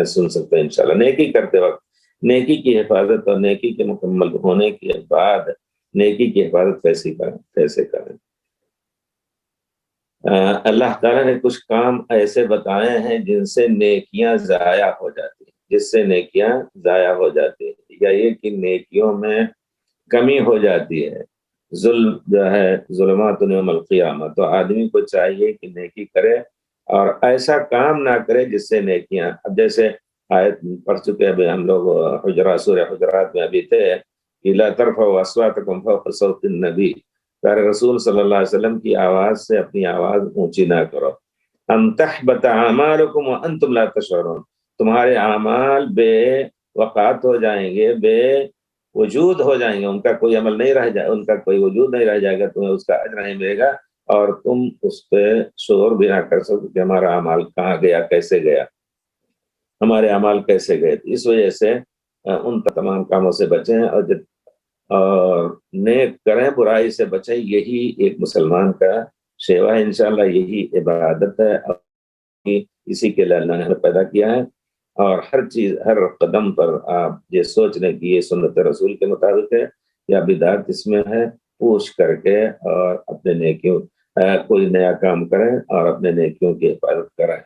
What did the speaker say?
سن سکتے ہیں انشاءاللہ۔ نیکی کرتے وقت نیکی کی حفاظت اور نیکی کے مکمل ہونے کے بعد نیکی کی حفاظت کیسے کریں؟ اللہ تعالیٰ نے کچھ کام ایسے بتائے ہیں جن سے نیکیاں ضائع ہو جاتی ہیں، جس سے نیکیاں ضائع ہو جاتی ہیں، یا یہ کہ نیکیوں میں کمی ہو جاتی ہے۔ ظلم جو ہے ظلمات یوم القیامہ، تو آدمی کو چاہیے کہ نیکی کرے اور ایسا کام نہ کرے جس سے نیکیاں، اب جیسے آیت پڑھ چکے ابھی ہم لوگ سورہ حجرات میں ابھی تھے کہ لا ترفعوا اصواتکم فوق صوت النبی، پیارے رسول صلی اللہ علیہ وسلم کی آواز سے اپنی آواز اونچی نہ کرو۔ ان تحبط اعمالکم وانتم لا تشعرون، تمہارے اعمال بے وقات ہو جائیں گے، بے وجود ہو جائیں گے، ان کا کوئی عمل نہیں رہ جائے، ان کا کوئی وجود نہیں رہ جائے گا، تمہیں اس کا اجر نہیں ملے گا، اور تم اس پہ شعور بھی نہ کر سکو کہ ہمارا اعمال کہاں گیا، کیسے گیا، ہمارے اعمال کیسے گئے۔ اس وجہ سے ان تمام کاموں سے بچیں اور نیک کریں، برائی سے بچیں۔ یہی ایک مسلمان کا شیوا ہے، انشاءاللہ یہی عبادت ہے، اسی کے لیے اللہ نے ہمیں پیدا کیا ہے۔ اور ہر چیز، ہر قدم پر آپ یہ سوچ لیں کہ یہ سنت رسول کے مطابق ہے یا بدعت اس میں ہے، پوچھ کر کے اور اپنے نیکیوں کوئی نیا کام کریں اور اپنے نیکیوں کی حفاظت کریں۔